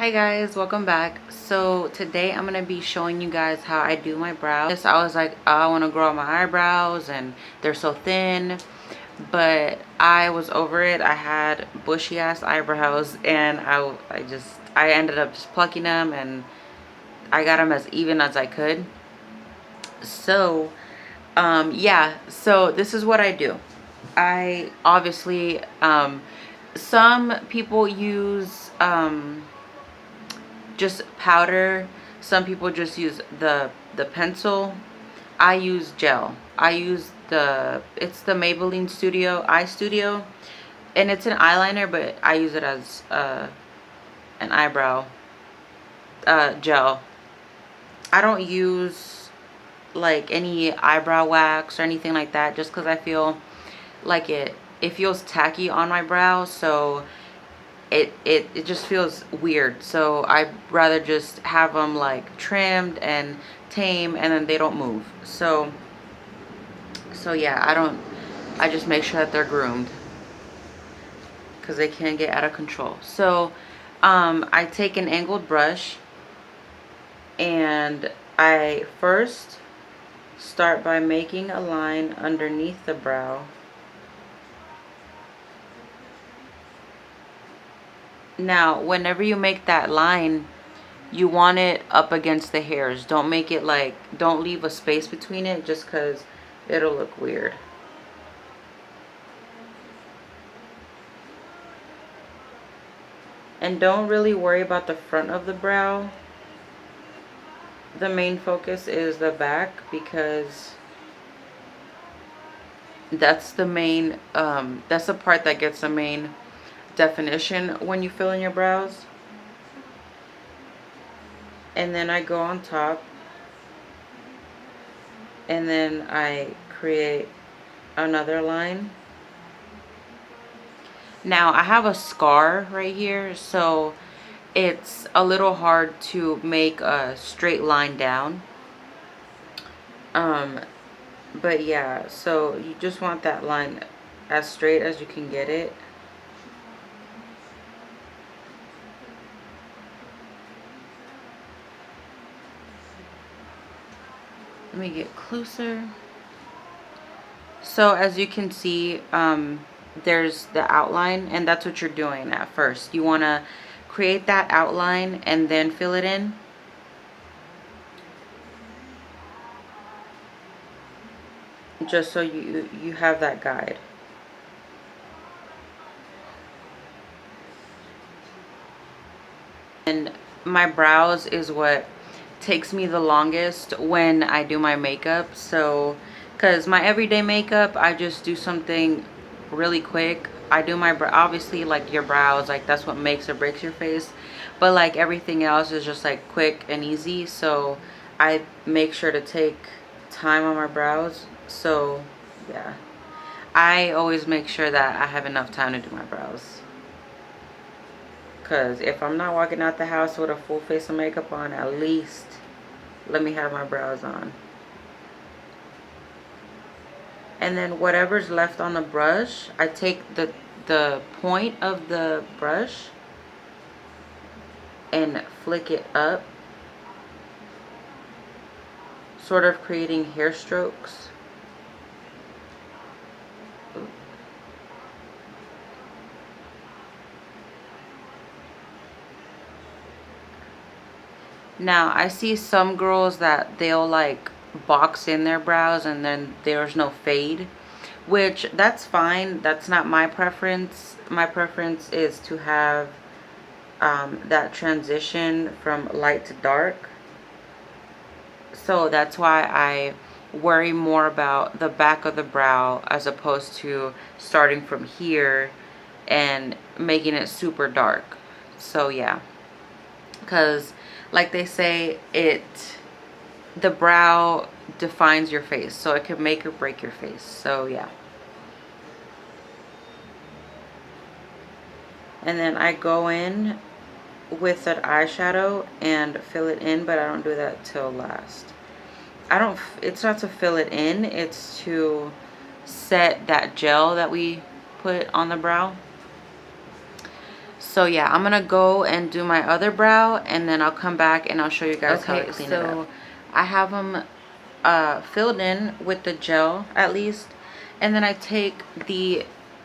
Hi guys, welcome back. So today I'm gonna be showing you guys how I do my brows. So I was like, oh, I want to grow out my eyebrows and they're so thin, but I was over it. I had bushy ass eyebrows and I ended up just plucking them and I got them as even as I could. So yeah, so this is what I do. I obviously some people use just powder. Some people just use the pencil. I use gel. I use it's the Maybelline Studio Eye Studio, and it's an eyeliner, but I use it as an eyebrow gel. I don't use like any eyebrow wax or anything like that, just because I feel like it feels tacky on my brow. So it just feels weird. So I'd rather just have them like trimmed and tame, and then they don't move. So yeah, I just make sure that they're groomed because they can get out of control. So I take an angled brush and I first start by making a line underneath the brow. Now, whenever you make that line, you want it up against the hairs. Don't make it like, don't leave a space between it, just because it'll look weird. And don't really worry about the front of the brow. The main focus is the back, because that's the main, that's the part that gets the main definition when you fill in your brows. And then I go on top, and then I create another line. Now I have a scar right here, so it's a little hard to make a straight line down. But yeah, so you just want that line as straight as you can get it. Let me get closer. So as you can see, there's the outline, and that's what you're doing at first. You want to create that outline and then fill it in. Just so you have that guide. And my brows is what takes me the longest when I do my makeup. So because my everyday makeup, I just do something really quick. I do my brow, obviously, like your brows, like that's what makes or breaks your face, but like everything else is just like quick and easy. So I make sure to take time on my brows. So yeah, I always make sure that I have enough time to do my brows. Because if I'm not walking out the house with a full face of makeup on, at least let me have my brows on. And then whatever's left on the brush, I take the point of the brush and flick it up, sort of creating hair strokes. Now, I see some girls that they'll like box in their brows and then there's no fade, which that's fine. That's not my preference. My preference is to have that transition from light to dark. So that's why I worry more about the back of the brow as opposed to starting from here and making it super dark. So yeah, because like they say, the brow defines your face, so it can make or break your face. So yeah. And then I go in with an eyeshadow and fill it in, but I don't do that till last. It's not to fill it in, it's to set that gel that we put on the brow. So yeah, I'm gonna go and do my other brow, and then I'll come back and I'll show you guys how to clean it up. So I have them filled in with the gel at least, and then I take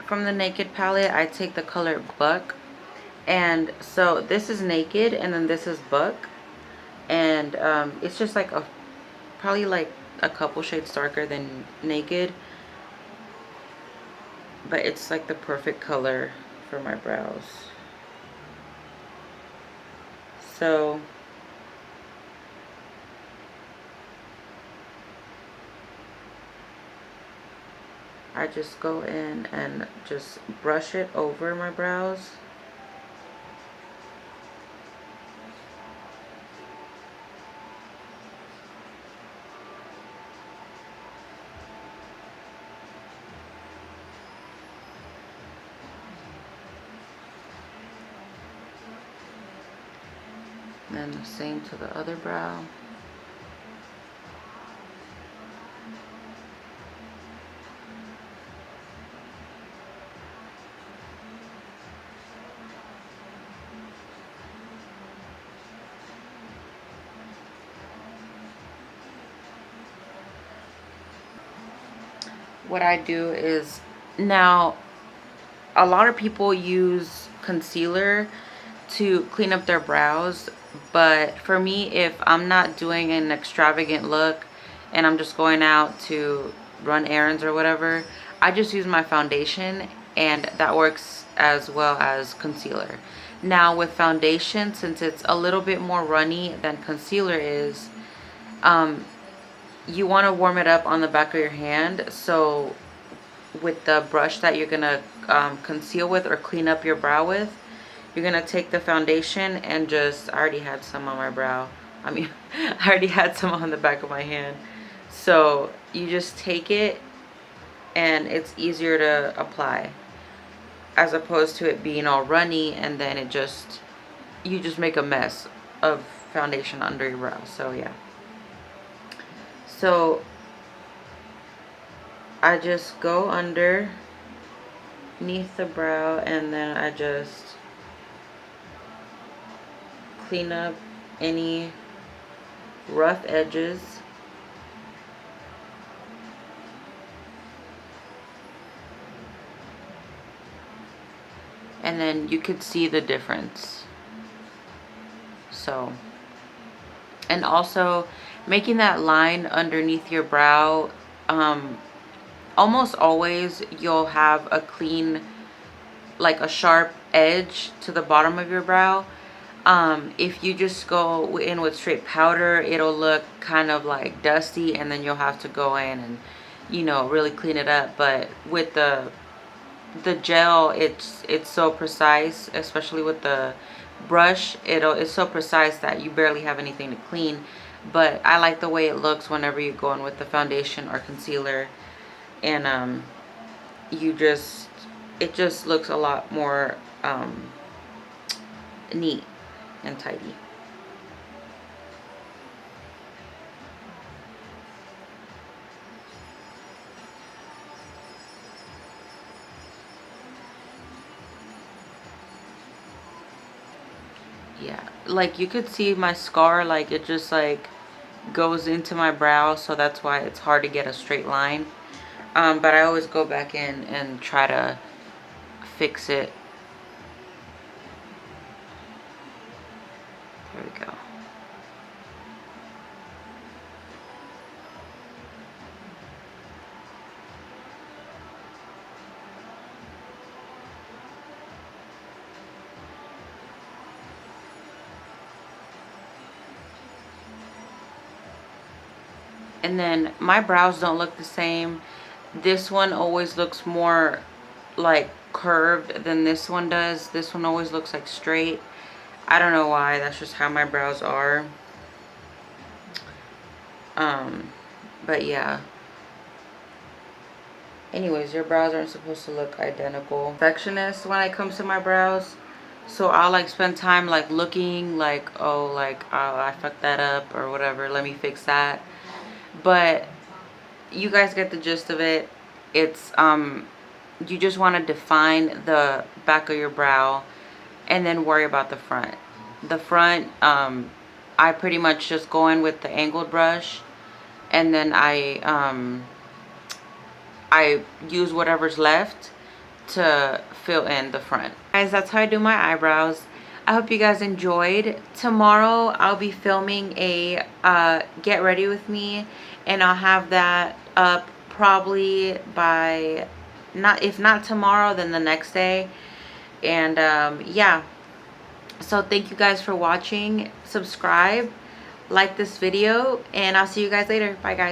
from the Naked palette, I take the color Buck. And so this is Naked, and then this is Buck, and it's just like probably like a couple shades darker than Naked, but it's like the perfect color for my brows. So I just go in and just brush it over my brows. And then the same to the other brow. What I do is, now a lot of people use concealer to clean up their brows, but for me, if I'm not doing an extravagant look and I'm just going out to run errands or whatever, I just use my foundation, and that works as well as concealer. Now with foundation, since it's a little bit more runny than concealer is, you want to warm it up on the back of your hand. So with the brush that you're gonna conceal with or clean up your brow with, you're gonna take the foundation and just, I already had some on my brow, I mean I already had some on the back of my hand, so you just take it and it's easier to apply, as opposed to it being all runny and then you just make a mess of foundation under your brow. So yeah, so I just go underneath the brow, and then I just clean up any rough edges. And then you could see the difference. So, and also making that line underneath your brow, almost always you'll have a clean, like a sharp edge to the bottom of your brow. If you just go in with straight powder, it'll look kind of like dusty, and then you'll have to go in and, you know, really clean it up. But with the gel, it's so precise, especially with the brush, it's so precise that you barely have anything to clean. But I like the way it looks whenever you go in with the foundation or concealer, and it just looks a lot more neat and tidy. Yeah, like you could see my scar, like it just like goes into my brow, so that's why it's hard to get a straight line. But I always go back in and try to fix it. There we go. And then my brows don't look the same. This one always looks more like curved than this one does. This one always looks like straight. I don't know why. That's just how my brows are. But yeah. Anyways, your brows aren't supposed to look identical. Perfectionist when it comes to my brows. So I'll like spend time like looking like, oh, like, oh, I fucked that up or whatever. Let me fix that. But you guys get the gist of it. It's you just want to define the back of your brow and then worry about the front. The front, I pretty much just go in with the angled brush, and then I use whatever's left to fill in the front. Guys, that's how I do my eyebrows. I hope you guys enjoyed. Tomorrow I'll be filming a get ready with me, and I'll have that up probably by, if not tomorrow, then the next day. And yeah, so thank you guys for watching. Subscribe, like this video, and I'll see you guys later. Bye guys.